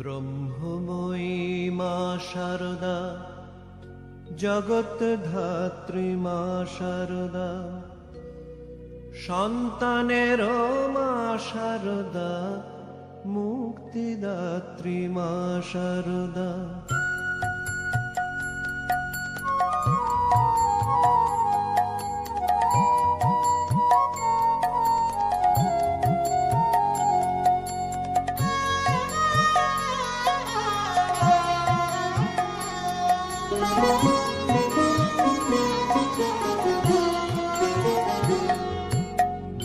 ব্রহ্মময়ী মা শারদা, জগৎ ধাত্রী মা শারদা, সন্তানের মা শারদা, মুক্তিদাত্রী মা শারদা।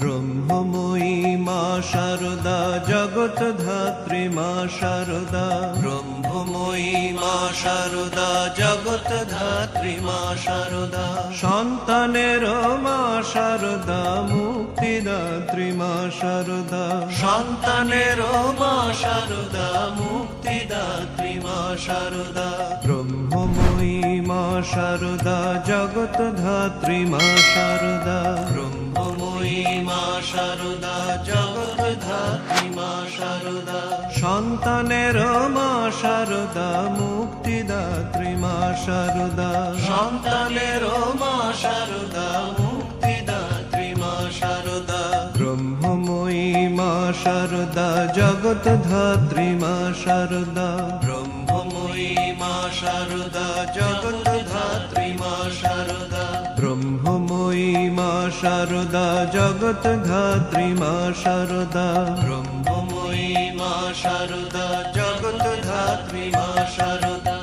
ব্রহ্মময়ী মা শারদা, জগৎ ধাত্রী মা শারদা, ব্রহ্মময়ী মা শারদা, জগৎ ধাত্রী মা শারদা, সন্তানের মা শারদা, মুক্তিদাত্রী মা শারদা, সন্তানের মা শারদা, মুক্তিদাত্রী মা শারদা। ব্রহ্মময়ী মা শারদা, জগৎ ধাত্রী মা শারদা, ব্রহ্মময়ী মা শারদা, জগৎ ধাত্রী মা শারদা, সন্তানের মা শারদা, মুক্তিদাত্রী মা শারদা, সন্তানের মা শারদা, মুক্তিদাত্রী মা শারদা। ব্রহ্মময়ী মা শারদা, জগৎ ধাত্রী মা শারদা, ব্রহ্মময়ী মা শারদা, জগৎ ধাত্রী মা শারদা, ব্রহ্মময়ী মা শারদা, জগৎ ধাত্রী মা শারদা, ব্রহ্মময়ী মা শারদা, জগৎ ধাত্রী মা শারদা।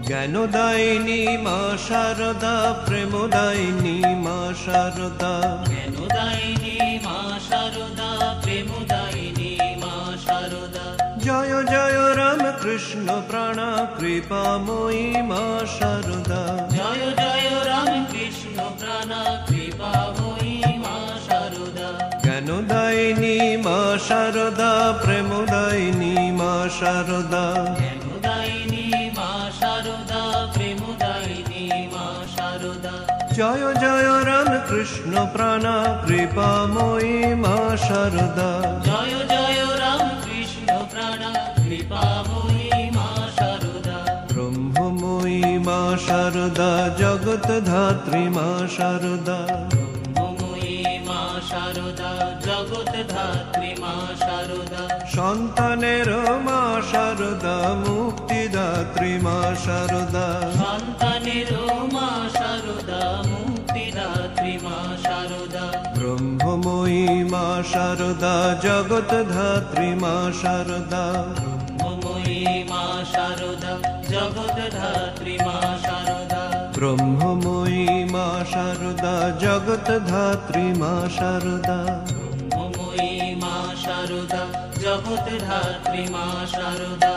জ্ঞানদায়িনী মা শারদা, প্রেমদায়িনী মা শারদা, জ্ঞানদায়িনী মা শারদা, প্রেমদায়িনী মা শারদা। জয় জয় রাম কৃষ্ণ প্রাণ কৃপাময়ী মা শারদা, জয় জয় রাম কৃষ্ণ প্রাণ কৃপাময়ী মা শারদা। জ্ঞানদায়িনী মা শারদা, প্রেমদায়িনী মা শারদা, জ্ঞানদায়িনী মা শারদা, প্রেমদায়িনী মা শারদা। জয় জয় রাম কৃষ্ণ প্রাণ কৃপাময়ী মা শারদা, জয় জয় রাম কৃষ্ণ প্রাণ কৃপাময়ী মা শারদা। ব্রহ্মময়ী মা শারদা, জগৎ ধাত্রী মা শারদা, ব্রহ্মময়ী মা শারদা, জগৎ ধাত্রী মা শারদা। সন্তানের মা শারদা, মুক্তিদাত্রী মা শারদা, সন্তানের মা শারদা, মুক্তিদাত্রী মা শারদা। ব্রহ্মময়ী মা শারদা, জগৎ ধাত্রী মা শারদা, ব্রহ্মময়ী মা শারদা, জগৎ ধাত্রী মা শারদা। ব্রহ্মময়ী মা শারদা, জগৎ ধাত্রী মা শারদা, ব্রহ্মময়ী মা শারদা, জগৎ ধাত্রী মা শারদা।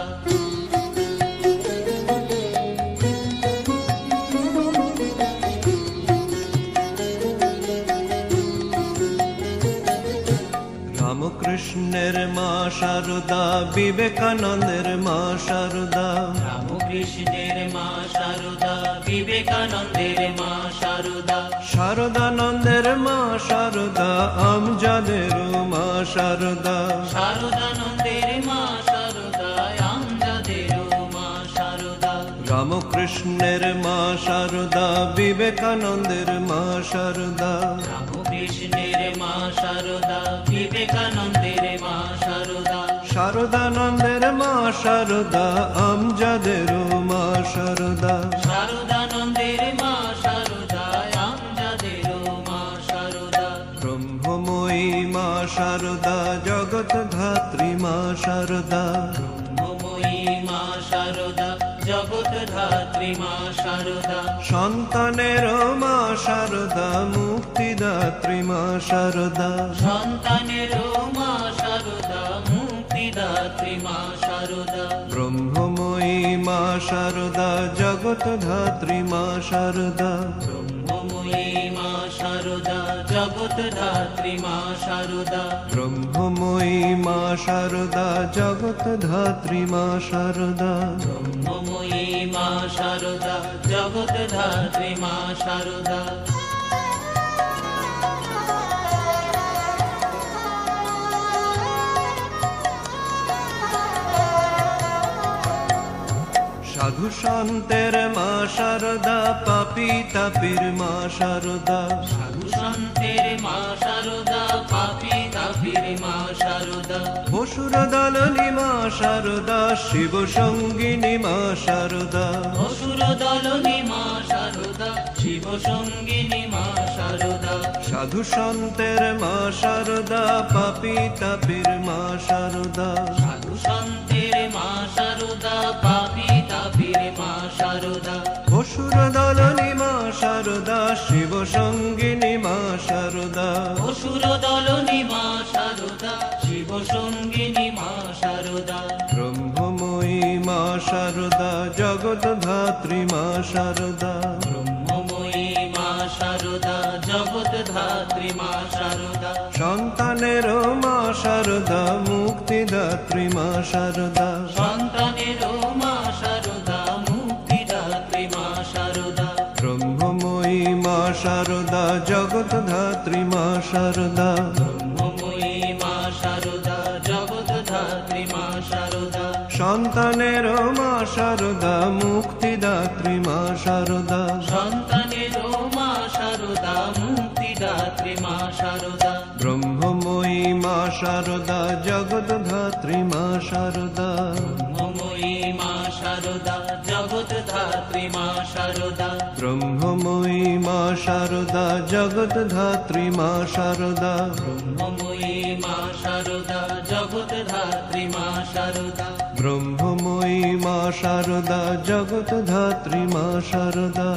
রামকৃষ্ণের মা শারদা, বিবেকানন্দের মা শারদা, রামকৃষ্ণের মা শারদা, বিবেকানন্দের মা শারদা। শারদানন্দের মা শারদা, আমজাদের মা শারদা, শারদানন্দের মা শারদা, আমজাদের মা শারদা। রামকৃষ্ণের মা শারদা, বিবেকানন্দের মা শারদা, রামকৃষ্ণের মা শারদা, বিবেকানন্দের মা শারদা। শারদানন্দের মা শারদা, আমজাদের মা শারদা, শারদানন্দের মা শারদা, আমজাদের মা শারদা। ব্রহ্মময়ী মা শারদা, জগৎ ধাত্রী মা শারদা, ব্রহ্মময়ী মা শারদা, জগৎ ধাত্রী মা শারদা। সন্তানের মা শারদা, মুক্তিদাত্রী মা শারদা, সন্তানের মা শারদা, মুক্তিদাত্রী মা শারদা। ব্রহ্মময়ী মা শারদা, জগৎ ধাত্রী মা শারদা, ব্রহ্ম ব্রহ্মময়ী মা শারদা জগৎ ধাত্রী মা শারদা ব্রহ্মময়ী মা শারদা জগৎ ধাত্রী মা শারদা ব্রহ্মময়ী মা শারদা জগৎ ধাত্রী মা শারদা সাধু সন্তের মা শারদা পাপী তাপীর মা শারদা সাধু সন্তের মা শারদা পাপী তাপীর মা শারদা অসুর দলনী মা শারদা শিব সঙ্গিনী মা শারদা অসুর দলনী মা শারদা শিব সঙ্গিনী মা শারদা সাধু সন্তের মা শারদা পাপী তাপীর মা শারদা সাধু সন্তের মা শারদা পাপী তাপীর মা শারদা অসুর দলনী মা শারদা শিব সঙ্গিনী মা শারদা অসুর দলনী মা শারদা শিব সঙ্গিনী মা শারদা ব্রহ্মময়ী মা শারদা জগৎ ধাত্রী মা শারদা ব্রহ্মময়ী মা শারদা জগৎ ধাত্রী মা শারদা সন্তানের মা শারদা মুক্তিদাত্রী মা শারদা সন্তানের মা শারদা মুক্তিদাত্রী মা শারদা ব্রহ্মময়ী মা শারদা জগৎ ধাত্রী মা শারদা ব্রহ্মময়ী মা শারদা জগৎ ধাত্রী মা শারদা সন্তানের মা শারদা মুক্তিদাত্রী মা শারদা সন্তানের মা শারদা মুক্তিদাত্রী মা শারদা ব্রহ্মময়ী মা শারদা জগৎ ধাত্রী মা শারদা ব্রহ্মময়ী মা শারদা জগৎ ধাত্রী মা শারদা ব্রহ্মময়ী মা শারদা জগৎ ধাত্রী মা শারদা ব্রহ্মময়ী মা শারদা জগৎ ধাত্রী মা শারদা ব্রহ্মময়ী মা শারদা জগৎ ধাত্রী মা শারদা